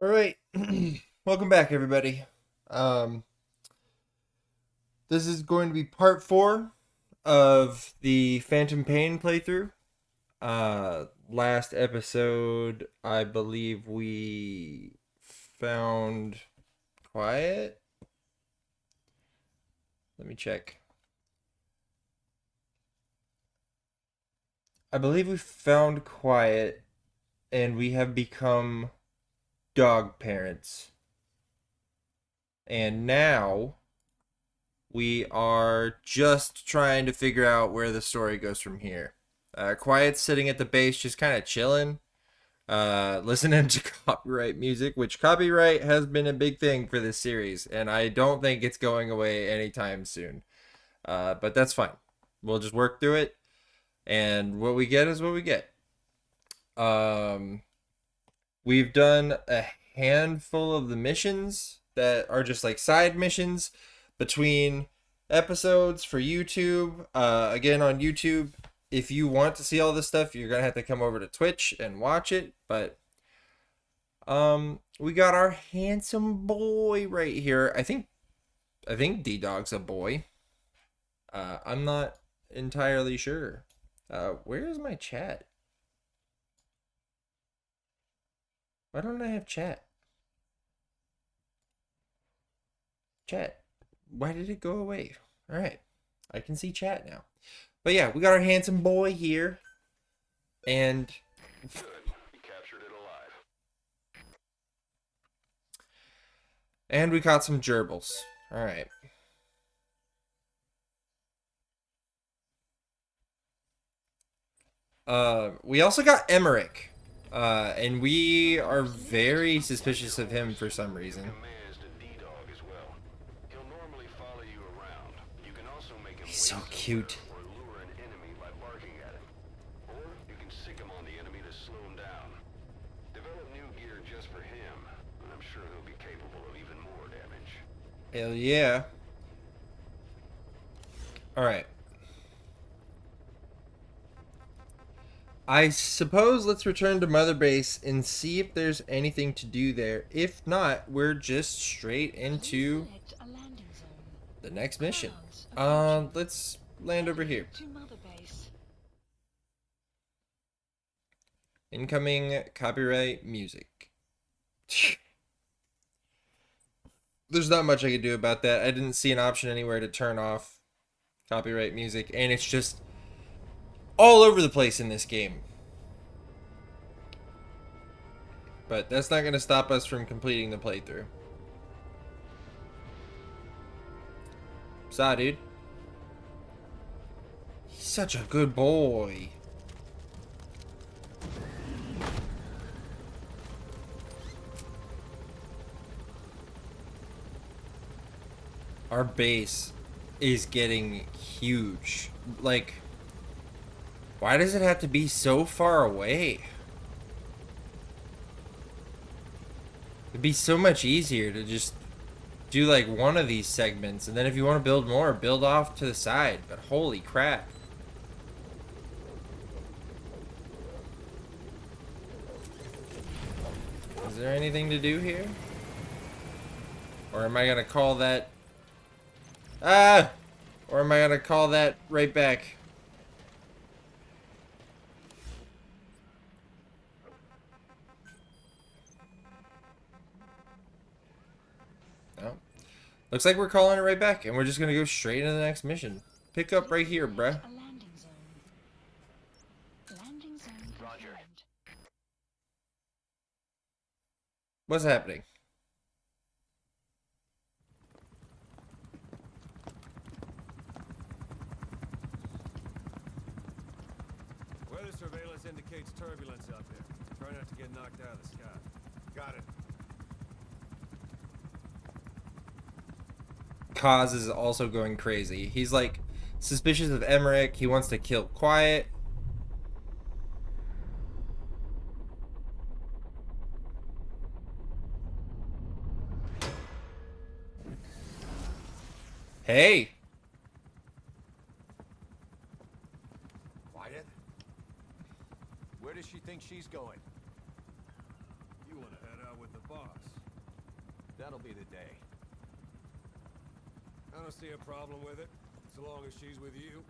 All right. Welcome back, everybody. Um, this is going to be part 4 of the Phantom Pain playthrough. Last episode, I believe we found Quiet. Let me check. I believe we found Quiet, and we have become dog parents. And now we are just trying to figure out where the story goes from here. Quiet's sitting at the base, just kind of chilling, listening to copyright music, which copyright has been a big thing for this series, and I don't think it's going away anytime soon. But that's fine. We'll just work through it, and what we get is what we get. Um, we've done a handful of the missions that are just like side missions between episodes for YouTube. Again, on YouTube, if you want to see all this stuff, you're gonna have to come over to Twitch and watch it. But we got our handsome boy right here. I think D Dog's a boy. I'm not entirely sure. Where is my chat? Why don't I have chat? Chat. Why did it go away? All right, I can see chat now. But yeah, we got our handsome boy here, and Good. You captured it alive. we caught some gerbils. All right. We also got Emmerich, and we are very suspicious of him for some reason. Commands to D-Dog as well. He'll normally follow you around. You can also make him He's so wait cute. somewhere or lure an enemy by barking at him. Or you can sick him on the enemy to slow him down. Develop new gear just for him, and I'm sure he'll be capable of even more damage. Hell yeah. All right. I suppose let's return to Mother Base and see if there's anything to do there. If not, we're just straight into the next mission. Let's land over here. Incoming copyright music. There's not much I could do about that. I didn't see an option anywhere to turn off copyright music, and it's just all over the place in this game. But that's not going to stop us from completing the playthrough. Saw, dude. He's such a good boy. Our base is getting huge. Like, why does it have to be so far away? It'd be so much easier to just do like one of these segments, and then if you want to build more, build off to the side. But holy crap. Is there anything to do here? Or am I gonna call that... Ah! Or am I gonna call that right back? No. Looks like we're calling it right back, and we're just gonna go straight into the next mission. Pick up right here, bruh. Roger. What's happening? Weather surveillance indicates turbulence out there. Try not to get knocked out of the sky. Got it. Kaz is also going crazy. He's like suspicious of Emmerich. He wants to kill Quiet. Hey! Quiet? Where does she think she's going? You want to head out with the boss. That'll be the day. I don't see a problem with it, so long as she's with you.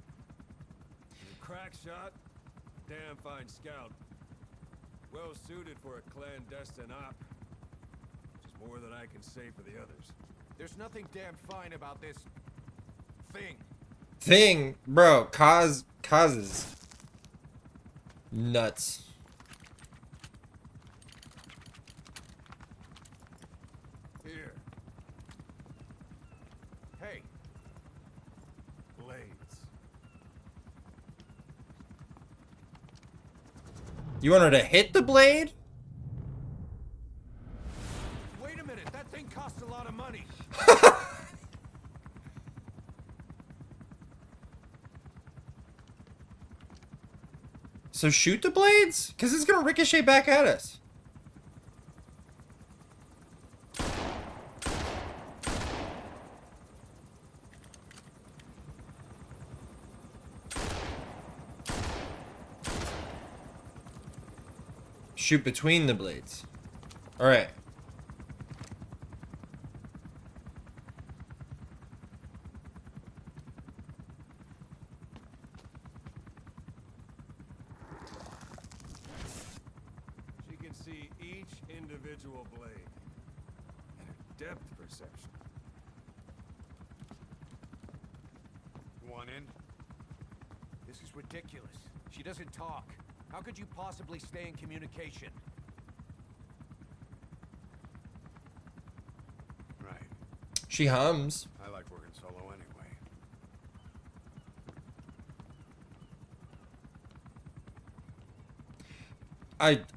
She's a crack shot, damn fine scout. Well suited for a clandestine op. Which is more than I can say for the others. There's nothing damn fine about this Thing, bro, causes nuts. Here, Hey, blades. You want her to hit the blade? wait a minute. That thing costs a lot of money. So shoot the blades? Because it's going to ricochet back at us. Shoot between the blades. Alright. She can see each individual blade. And her depth perception. You want in? This is ridiculous. She doesn't talk. How could you possibly stay in communication? Right. She hums. I like working solo anyway.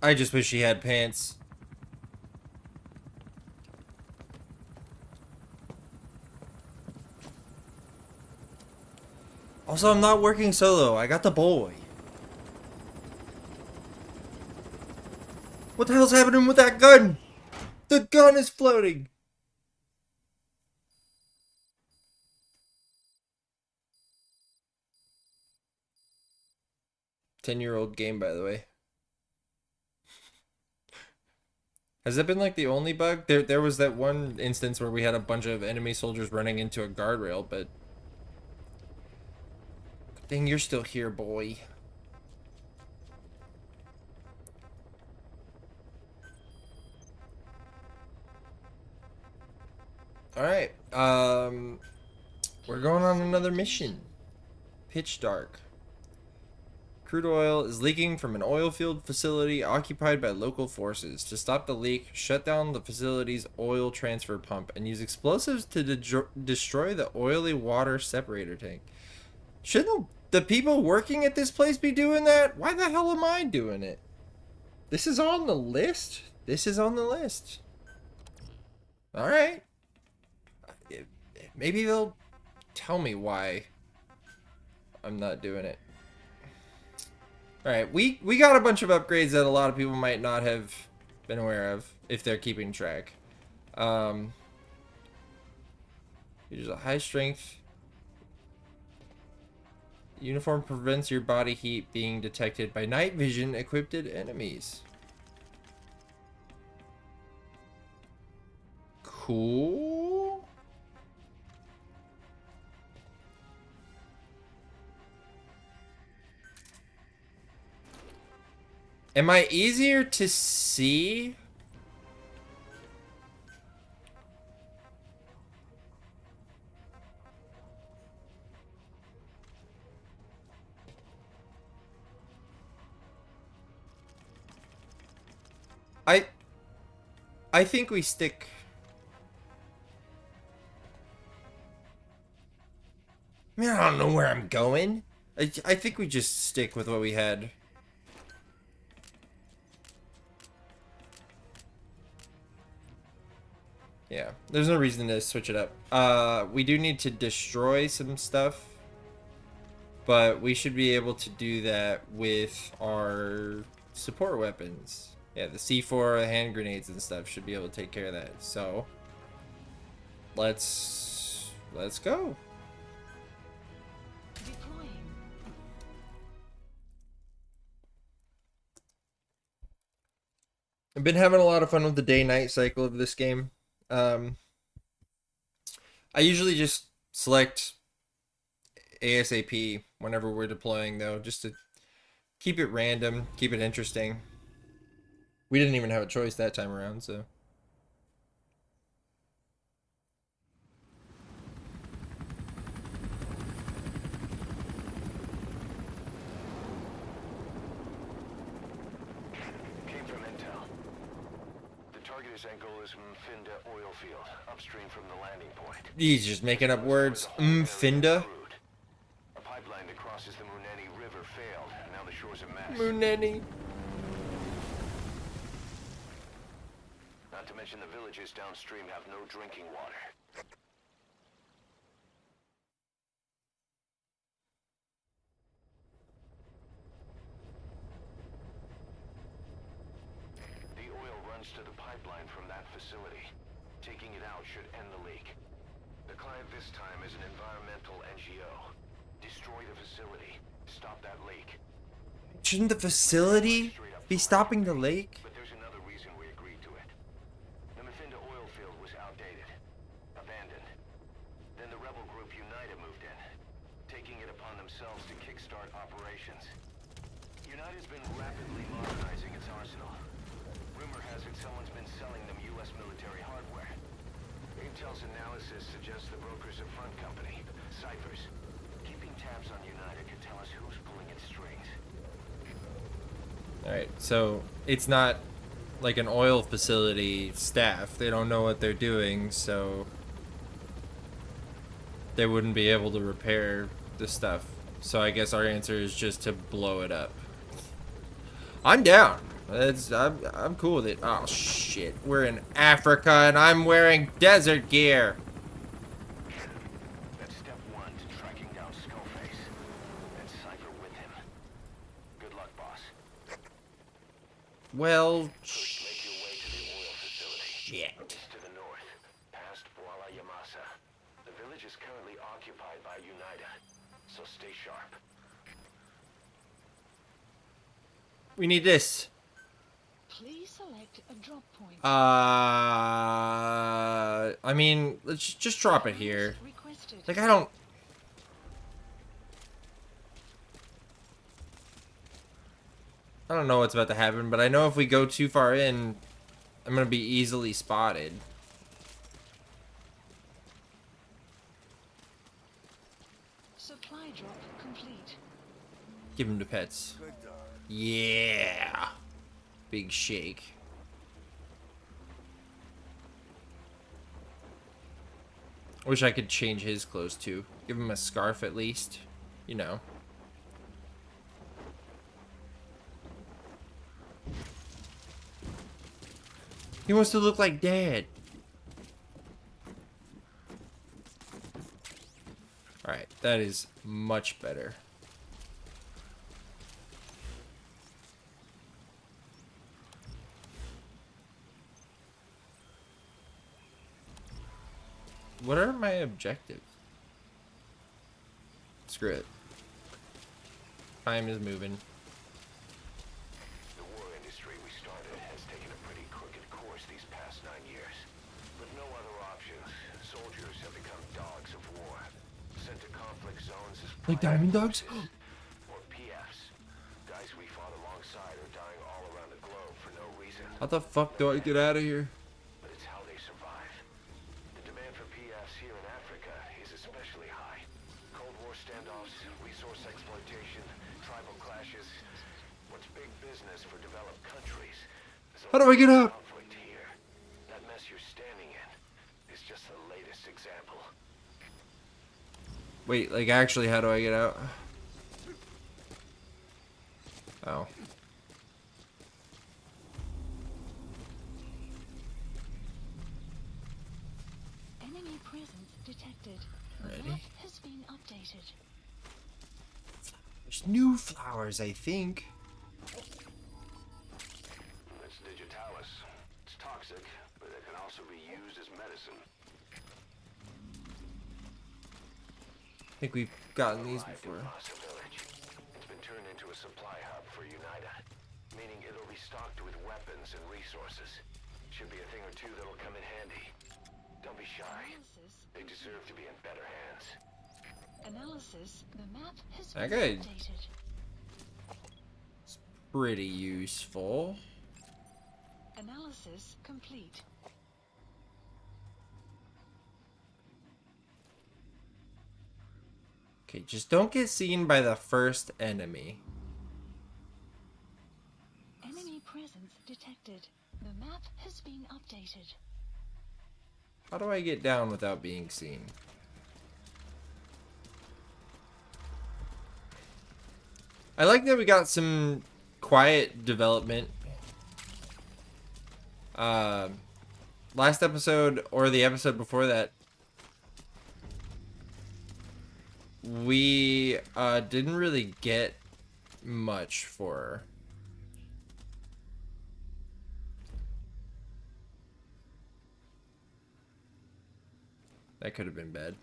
I just wish she had pants. Also, I'm not working solo. I got the boy. What the hell's happening with that gun? The gun is floating. Ten-year-old game, by the way. Has that been like the only bug? There was that one instance where we had a bunch of enemy soldiers running into a guardrail, but good thing you're still here, boy. Alright, we're going on another mission. Pitch dark. Crude oil is leaking from an oil field facility occupied by local forces. To stop the leak, shut down the facility's oil transfer pump and use explosives to destroy the oily water separator tank. Shouldn't the people working at this place be doing that? Why the hell am I doing it? This is on the list? This is on the list. Alright. Maybe they'll tell me why I'm not doing it. Alright, we got a bunch of upgrades that a lot of people might not have been aware of if they're keeping track. There's a high strength. Uniform prevents your body heat being detected by night vision equipped enemies. Cool. Am I easier to see? I think we stick. I mean, I don't know where I'm going. I think we just stick with what we had. Yeah, there's no reason to switch it up. We do need to destroy some stuff, but we should be able to do that with our support weapons. Yeah, the C4, the hand grenades and stuff should be able to take care of that. So, let's go. Deploying. I've been having a lot of fun with the day-night cycle of this game. I usually just select ASAP whenever we're deploying, though, just to keep it random, keep it interesting. We didn't even have a choice that time around, so. Came from intel. The target is Angola Mfinda oil field, upstream from the landing point. He's just making up words. Finda. A pipeline that crosses the Muneni River failed, and now the shore's a mess. Muneni. Not to mention the villages downstream have no drinking water. The oil runs to the pipeline from that facility. Taking it out should end the leak. The client this time is an environmental NGO. Destroy the facility. Stop that leak. Shouldn't the facility be stopping the lake? But there's another reason we agreed to it. The Mfinda oil field was outdated, abandoned. Then the rebel group Unida moved in, taking it upon themselves to kickstart operations. Unida's been rapidly modernizing its arsenal. Rumor has it someone's been selling them U.S. military hardware. Intel's analysis suggests the broker's a front company, Cyphers. Keeping tabs on Unida could tell us who's pulling its strings. Alright, so it's not like an oil facility staff. They don't know what they're doing, so they wouldn't be able to repair the stuff. So I guess our answer is just to blow it up. I'm down. I'm cool with it. Oh shit, we're in Africa and I'm wearing desert gear. That's step one to tracking down Skullface. And Cypher with him. Good luck, boss. Well, First, make your way to the oil facility. shit. It's to the north, past Bwala Yamasa. The village is currently occupied by Unida, so stay sharp. We need this. Please select a drop point. I mean, let's just drop it here. Requested. Like, I don't know what's about to happen, but I know if we go too far in, I'm gonna be easily spotted. Supply drop complete. Give him to pets. Yeah. Big shake. Wish I could change his clothes too. Give him a scarf at least. You know. He wants to look like Dad. Alright, that is much better. What are my objectives? Screw it. Time is moving. The war industry we started has taken a pretty crooked course these past 9 years. With no other options, soldiers have become dogs of war. Sent to conflict zones as Like diamond dogs? or PFs. Guys we fought alongside are dying all around the globe for no reason. How the fuck do I get out of here? But it's how they survive. The demand for PFs here in Africa is especially high. Cold War standoffs, resource exploitation, tribal clashes. What's big business for developed countries? is How do I get out? conflict here. That mess you're standing in is just the latest example. Wait, like actually, how do I get out? Oh. Enemy presence detected. Ready? Map has been updated. There's new flowers, I think. It's digitalis. It's toxic, but it can also be used as medicine. I think we've gotten these Arrived in before. Vasa village. It's been turned into a supply hub for Unida. meaning it'll be stocked with weapons and resources. Should be a thing or two that'll come in handy. Don't be shy. Analysis. They deserve to be in better hands. Analysis. The map has That been guy- updated. Pretty useful. Analysis complete. Okay, just don't get seen by the first enemy. Enemy presence detected. The map has been updated. How do I get down without being seen? I like that we got some quiet development. Last episode, or the episode before that, we didn't really get much for her. That could have been bad.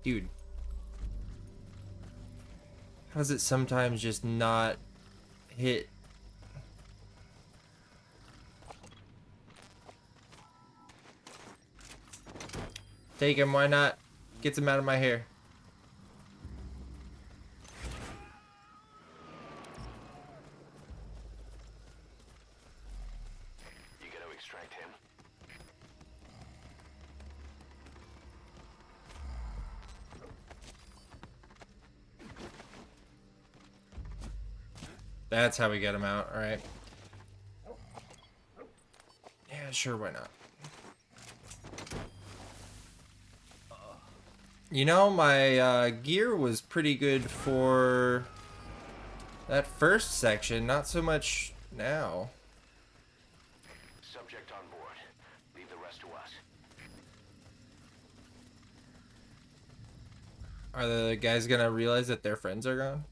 Dude. How does it sometimes just not hit? Take him, why not? Gets him out of my hair. You gotta extract him. That's how we get him out, alright. Yeah, sure, why not? You know, my gear was pretty good for that first section, not so much now. Subject on board. Leave the rest to us. Are the guys gonna realize that their friends are gone?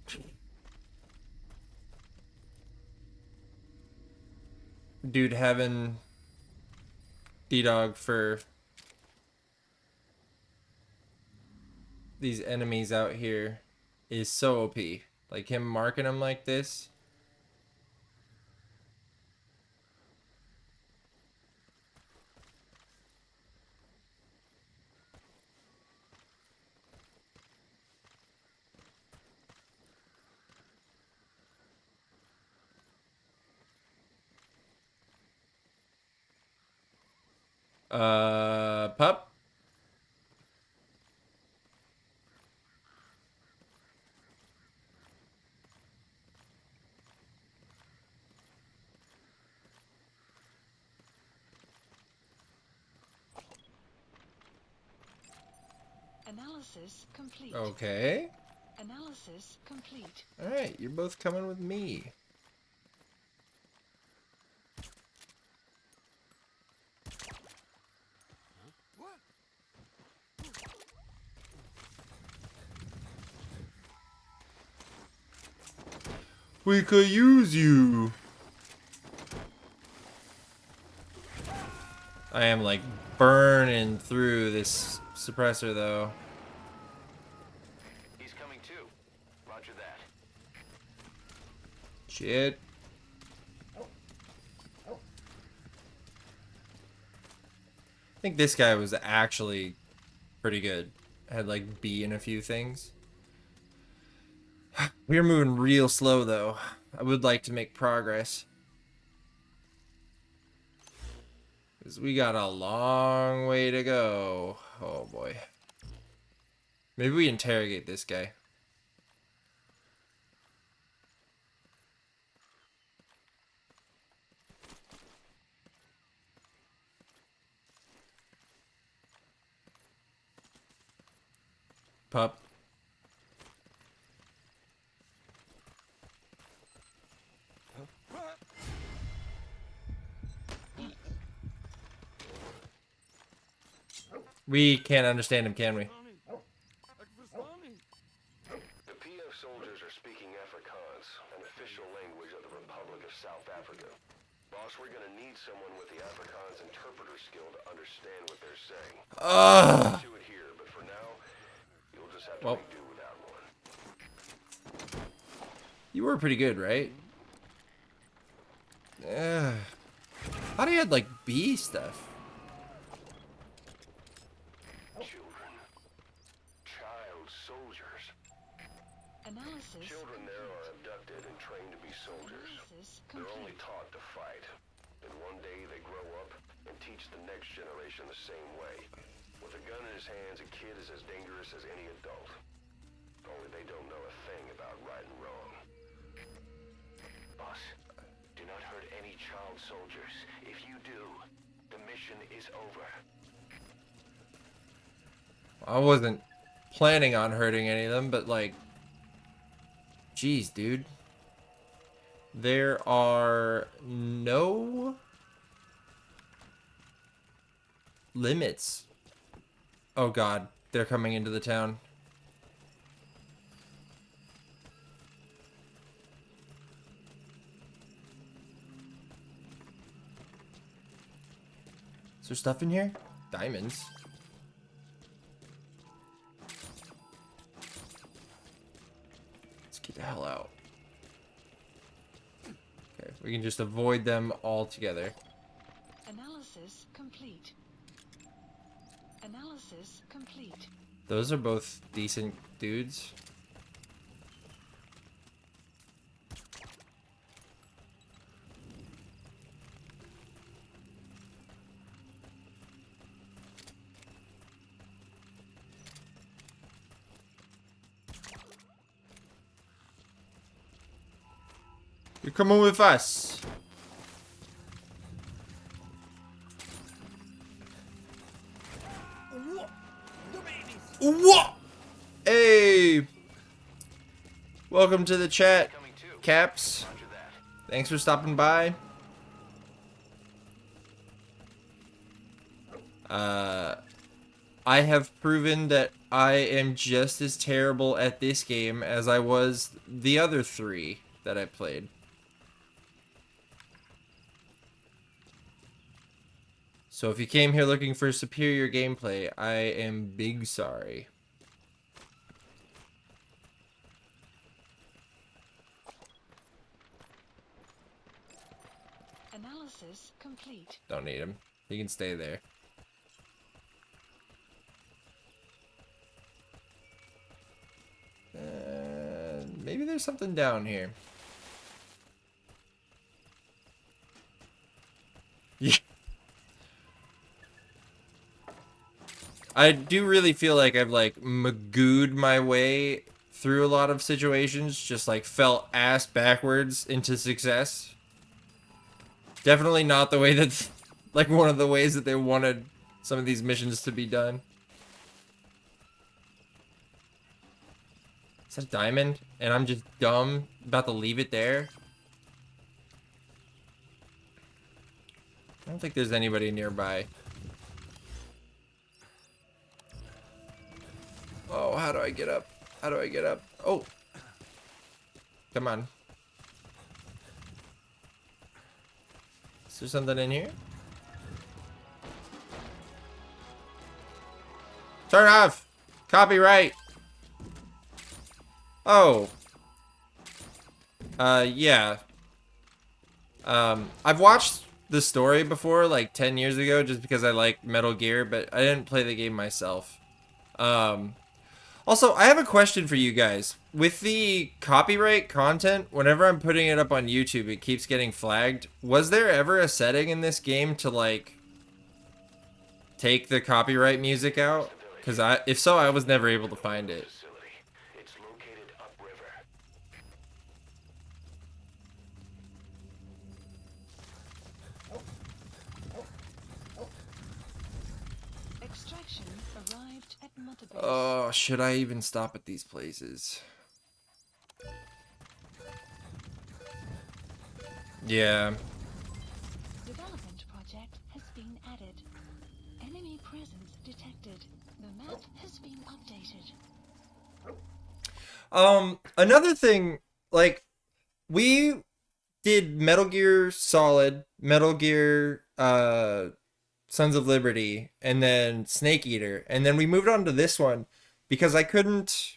Dude, having D-Dog for these enemies out here is so OP. Like him marking them like this. Pup. Analysis complete. Okay. Analysis complete. Alright, you're both coming with me. We could use you. I am like burning through this suppressor though. He's coming too. Roger that. Shit. I think this guy was actually pretty good. Had like B in a few things. We are moving real slow though. I would like to make progress. Because we got a long way to go. Oh boy. Maybe we interrogate this guy. pup. We can't understand him, can we? The PF soldiers are speaking Afrikaans, an official language of the Republic of South Africa. Boss, we're gonna need someone with the Afrikaans interpreter skill to understand what they're saying. Ugh. Do it here, but for now, you'll just have to Well. make do without one. You were pretty good, right? Ugh. Thought he had like bee stuff. Children. Child soldiers. Analysis. Children there are abducted and trained to be soldiers. Analysis They're only complete. taught to fight. Then one day they grow up and teach the next generation the same way. With a gun in his hands, a kid is as dangerous as any adult. Only they don't know a thing about right and wrong. Boss, do not hurt any child soldiers. If you do, the mission is over. I wasn't planning on hurting any of them, but like, geez, dude. There are no limits. Oh god, they're coming into the town. Is there stuff in here? Diamonds. Let's get the hell out. Okay, we can just avoid them altogether. Analysis complete. Analysis complete. Those are both decent dudes. You're coming with us. What? Hey. Welcome to the chat, Coming too. Caps. Roger that. Thanks for stopping by. I have proven that I am just as terrible at this game as I was the other 3 that I played. So if you came here looking for superior gameplay, I am big sorry. Analysis complete. Don't need him. He can stay there. Maybe there's something down here. Yeah. I do really feel like I've like magooed my way through a lot of situations, just like fell ass backwards into success. Definitely not the way that, like one of the ways that they wanted some of these missions to be done. Is that a diamond? And I'm just dumb, about to leave it there? I don't think there's anybody nearby. Oh, how do I get up? How do I get up? Oh. Come on. Is there something in here? Turn off! Copyright! Oh. Yeah. I've watched the story before, like 10 years ago, just because I like Metal Gear, but I didn't play the game myself. Also, I have a question for you guys. With the copyright content, whenever I'm putting it up on YouTube, it keeps getting flagged. Was there ever a setting in this game to, like, take the copyright music out? Because if so, I was never able to find it. Facility. It's located upriver. Extraction arrived at Mother Base. Oh, should I even stop at these places? Yeah. Development project has been added. Enemy presence detected. The map has been updated. Another thing, like, we did Metal Gear Solid, Metal Gear, Sons of Liberty, and then Snake Eater, and then we moved on to this one because I couldn't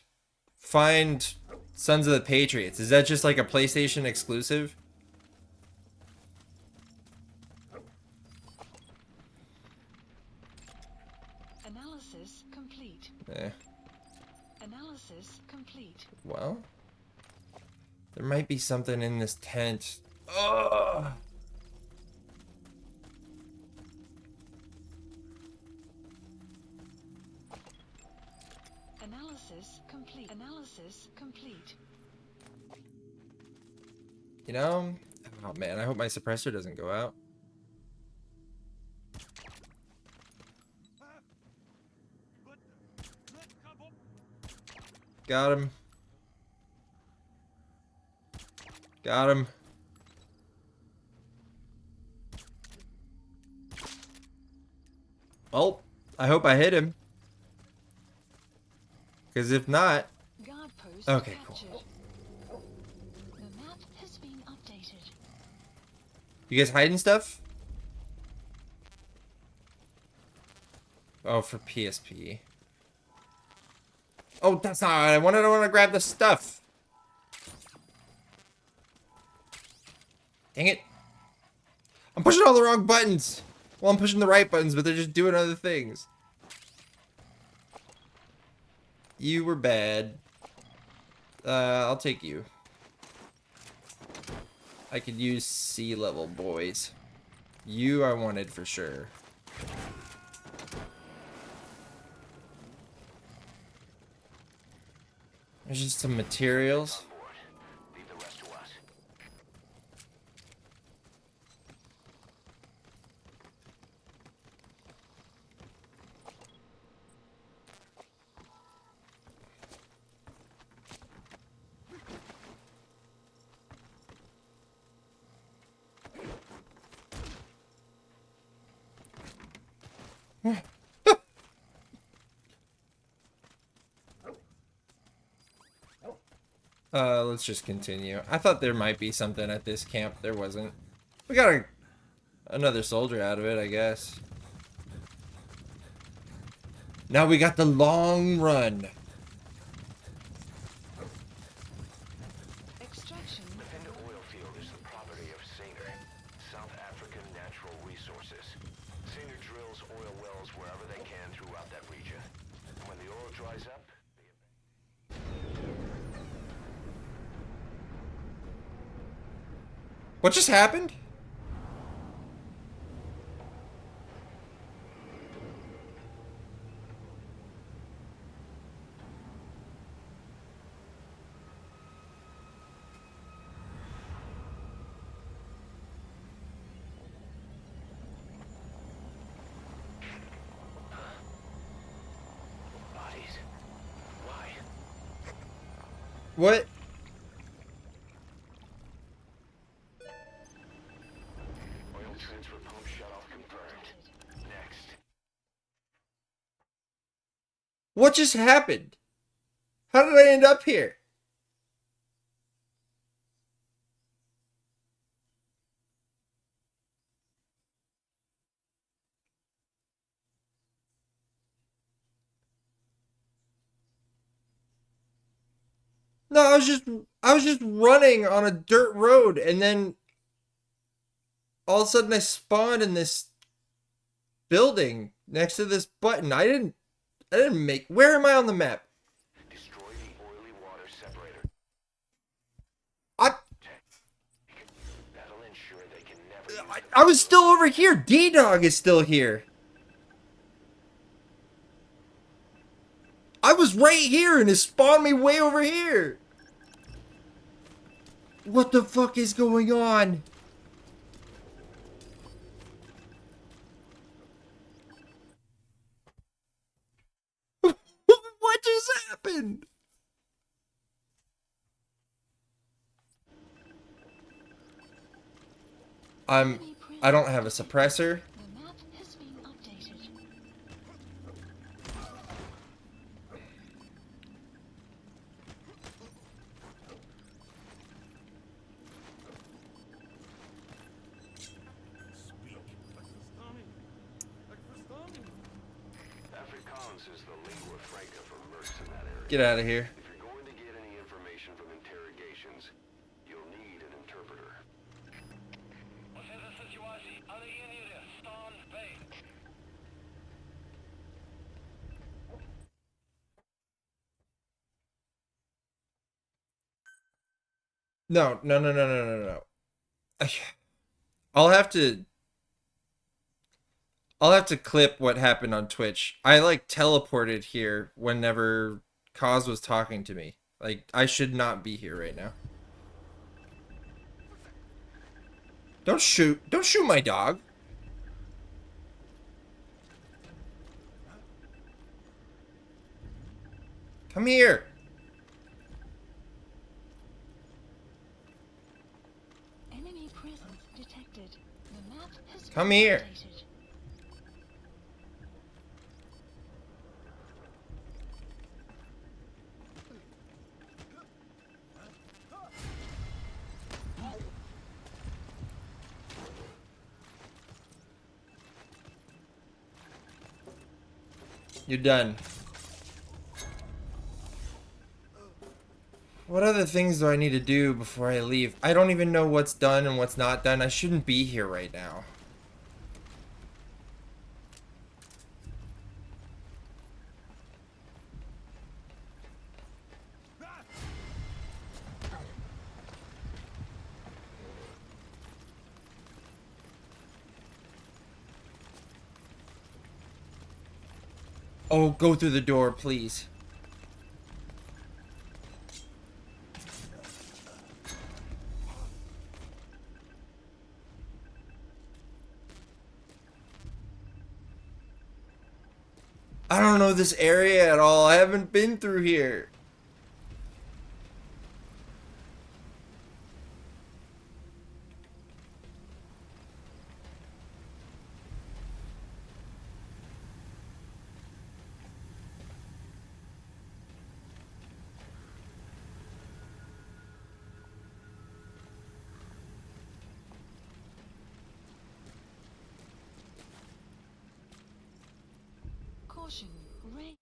find Sons of the Patriots. Is that just like a PlayStation exclusive? Analysis complete. Eh, Analysis complete. well, there might be something in this tent. Ugh. Analysis complete. Analysis complete. You know? Oh man, I hope my suppressor doesn't go out. Got him. Got him. Well, I hope I hit him. Because if not... Guard post Okay, cool. captured. The map has been updated. You guys hiding stuff? Oh, for PSP. Oh, that's not what I wanted. I want to grab the stuff. Dang it. I'm pushing all the wrong buttons. Well, I'm pushing the right buttons, but they're just doing other things. You were bad. I'll take you. I could use sea level, boys. You I wanted for sure. There's just some materials. On board. Leave the rest to us. Let's just continue. I thought there might be something at this camp. There wasn't. We got another soldier out of it, I guess. Now we got the long run. Extraction. Mafenda oil field is the property of Saner, South African Natural Resources. Saner drills oil wells wherever they can throughout that region. And when the oil dries up, What just happened? bodies. Why? What? Oil transfer pump shutoff confirmed. Next. What just happened? How did I end up here? No, I was just running on a dirt road and then all of a sudden I spawned in this building next to this button. I didn't make. Where am I on the map? Destroy the oily water separator. I That'll ensure they can never use I was still over here. D-Dog is still here. I was right here and it spawned me way over here. What the fuck is going on? happened? I don't have a suppressor. The map has been updated. Alfred Collins is the lingua franca for mercs in that area. Get out of here. If you're going to get any information from interrogations, you'll need an interpreter. No, no, no, no, no, no, no. I'll have to clip what happened on Twitch. I like teleported here whenever Kaz was talking to me. Like, I should not be here right now. Don't shoot my dog. Come here. Enemy presence detected. The map has Come been here. updated. You're done. What other things do I need to do before I leave? I don't even know what's done and what's not done. I shouldn't be here right now. Oh, go through the door, please. I don't know this area at all. I haven't been through here. Caution. Ray.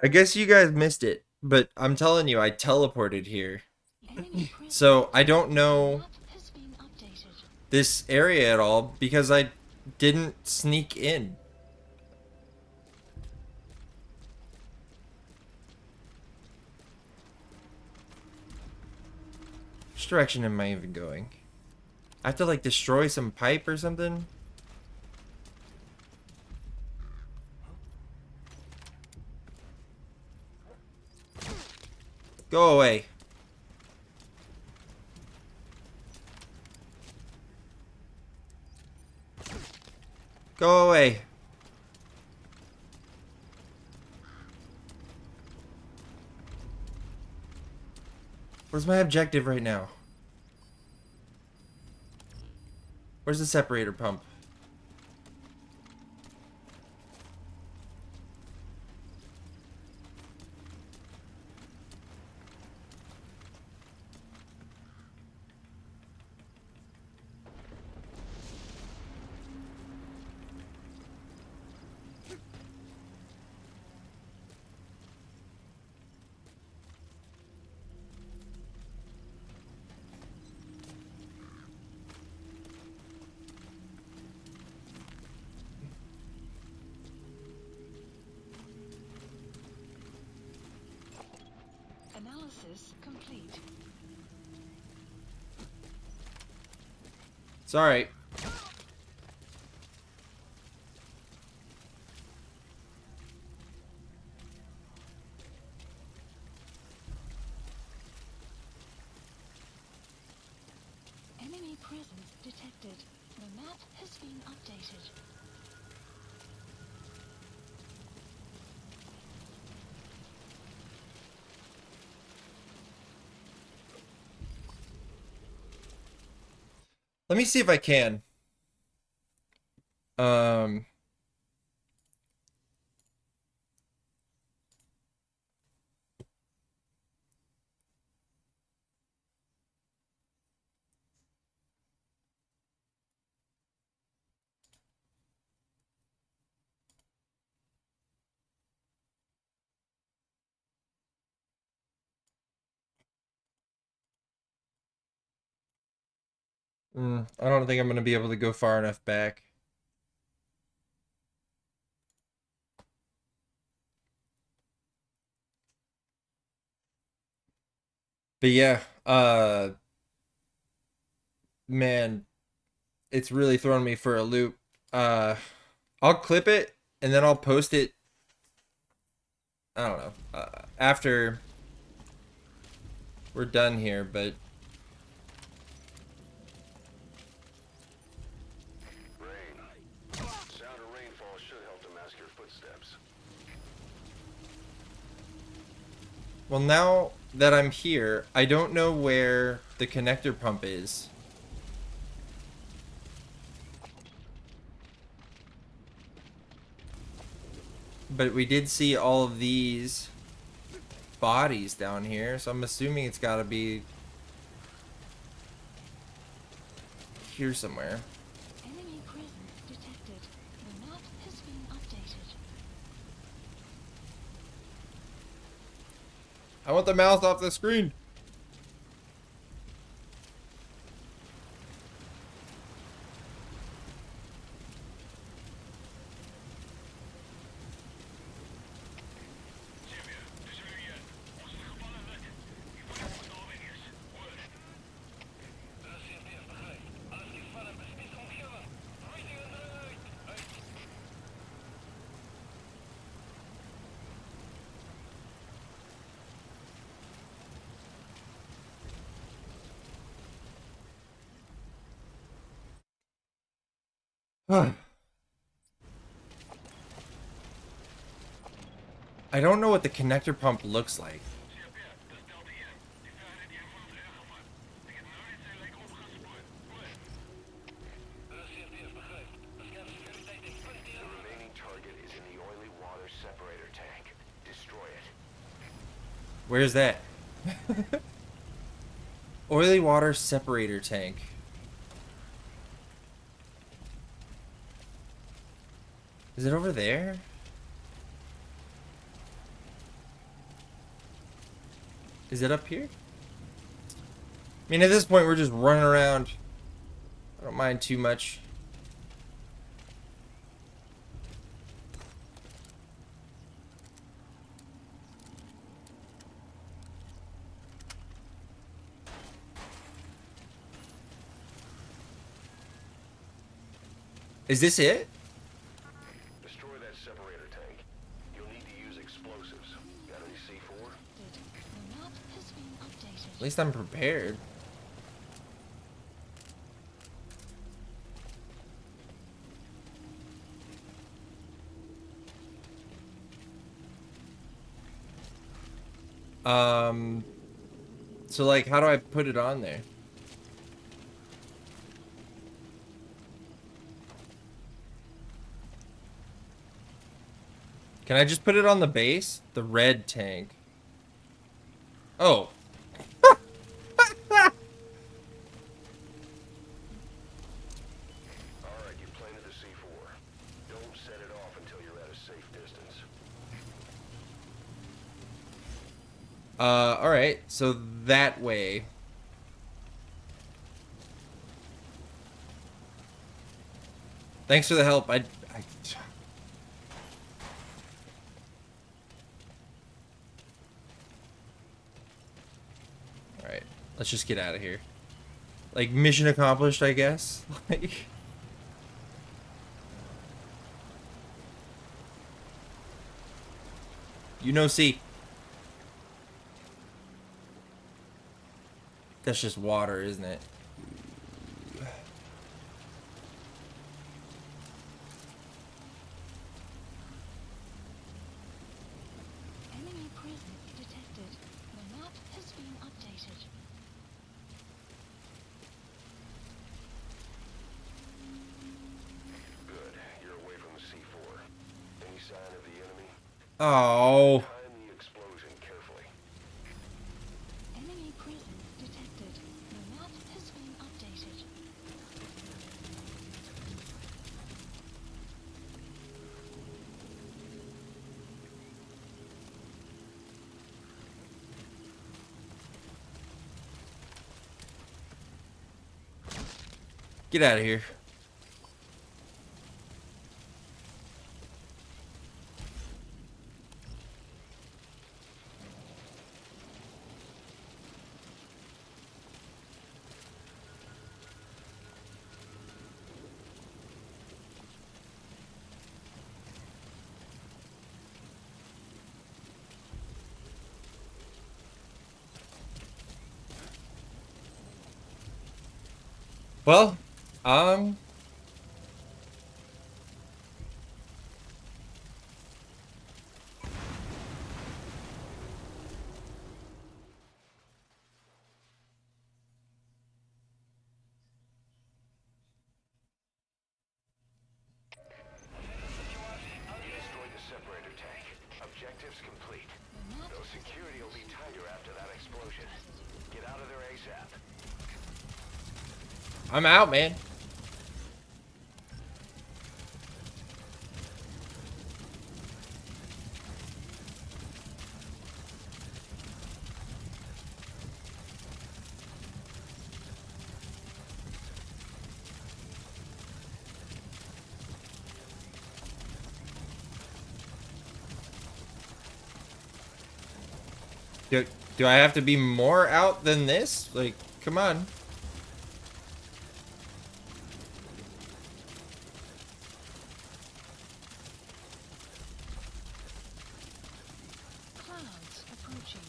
I guess you guys missed it, but I'm telling you, I teleported here. Enemy presence. So I don't The know map has been updated. this area at all because I didn't sneak in. Which direction am I even going? I have to like destroy some pipe or something? Go away. Go away. Where's my objective right now? Where's the separator pump? Analysis complete. It's alright. Enemy presence detected. The map has been updated. Let me see if I can. Um, I don't think I'm gonna be able to go far enough back. But yeah, man, it's really thrown me for a loop. Uh, I'll clip it and then I'll post it. I don't know. After we're done here, but Rain. Sound of rainfall should help to mask your footsteps. well, now that I'm here, I don't know where the connector pump is. But we did see all of these bodies down here, so I'm assuming it's got to be here somewhere. Enemy presence detected. The map has been updated. I want the mouse off the screen. I don't know what the connector pump looks like. The remaining target is in the oily water separator tank. Destroy it. Where's that? Oily water separator tank. Is it over there? Is it up here? I mean, at this point, we're just running around. I don't mind too much. Is this it? Destroy that separator tank. You'll need to use explosives. Got any C4? The map has been updated. At least I'm prepared. So like, how do I put it on there? Can I just put it on the base? The red tank. Oh. Alright, you planted the C4. Don't set it off until you're at a safe distance. Alright. So that way. Thanks for the help. Alright. Let's just get out of here. Like, mission accomplished, I guess. Like... You know, see. That's just water, isn't it? Enemy presence detected. The map has been updated. Oh. Time the explosion carefully. Enemy presence detected. The map has been updated. Get out of here. Well, You destroyed the separator tank. Objectives complete. The map Though security will be tighter after that explosion. Get out of there ASAP. I'm out, man. Do, do I have to be more out than this? Like, come on. clouds approaching.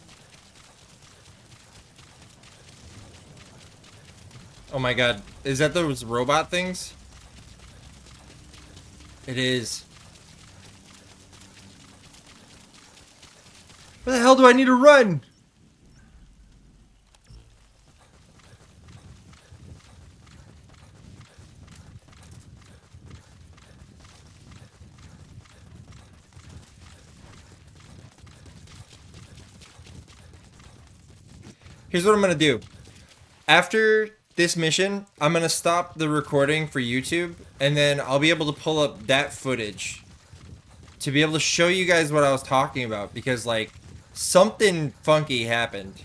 Oh my god. Is that those robot things? It is. Where the hell do I need to run? Here's what I'm gonna do. After this mission, I'm gonna stop the recording for YouTube, and then I'll be able to pull up that footage to be able to show you guys what I was talking about, because like something funky happened.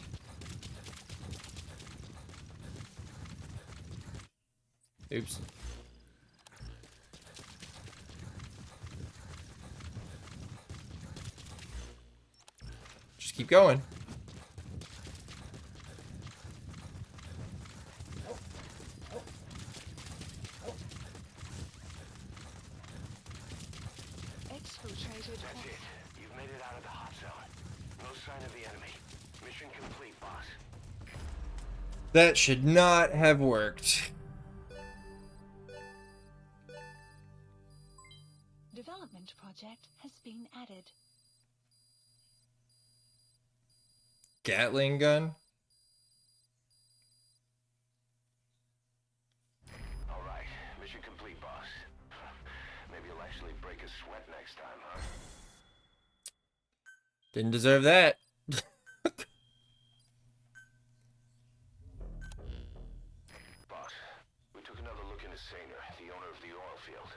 Oops. Just keep going. Exfiltrated. That's it. You've made it out of the hot zone. No sign of the enemy. Mission complete, boss. That should not have worked. Development project has been added. Gatling gun? All right. Mission complete, boss. Maybe you'll actually break a sweat next time, huh? Didn't deserve that. Boss, we took another look into Saner, the owner of the oil field.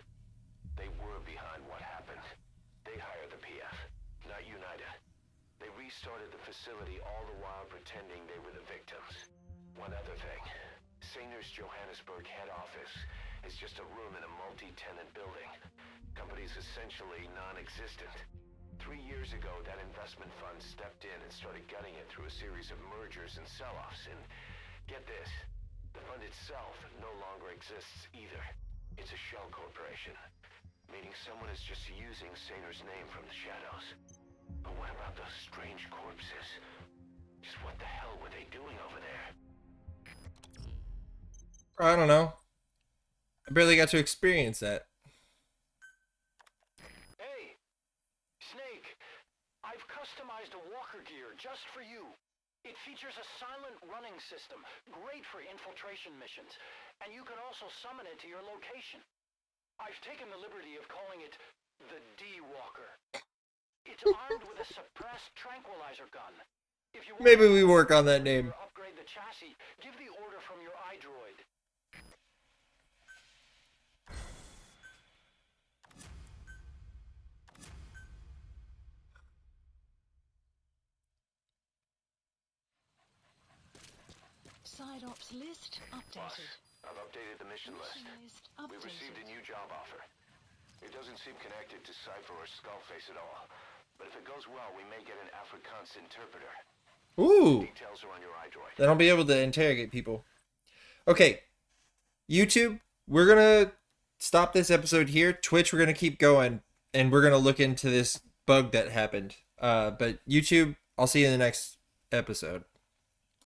They were behind what happened. They hired the PF, not United. They restarted the facility all the while pretending they were the victims. One other thing. Saner's Johannesburg head office is just a room in a multi-tenant building. Company's essentially non-existent. 3 years ago, that investment fund stepped in and started gutting it through a series of mergers and sell-offs. And get this, the fund itself no longer exists either. It's a shell corporation, meaning someone is just using Saner's name from the shadows. But what about those strange corpses? Just what the hell were they doing over there? I don't know. I barely got to experience that. Hey, Snake, I've customized a walker gear just for you. It features a silent running system, great for infiltration missions, and you can also summon it to your location. I've taken the liberty of calling it the D-Walker. It's armed with a suppressed tranquilizer gun. If you want Maybe we work on that name. to upgrade the chassis, give the order from your iDroid. Side ops list Boss, updated. I've updated the mission list. Mission list We've received a updated. new job offer. It doesn't seem connected to Cypher or Skullface at all. But if it goes well, we may get an Afrikaans interpreter. Ooh. Details are on your iDroid. Then I'll be able to interrogate people. Okay. YouTube, we're going to stop this episode here. Twitch, we're going to keep going. And we're going to look into this bug that happened. But YouTube, I'll see you in the next episode.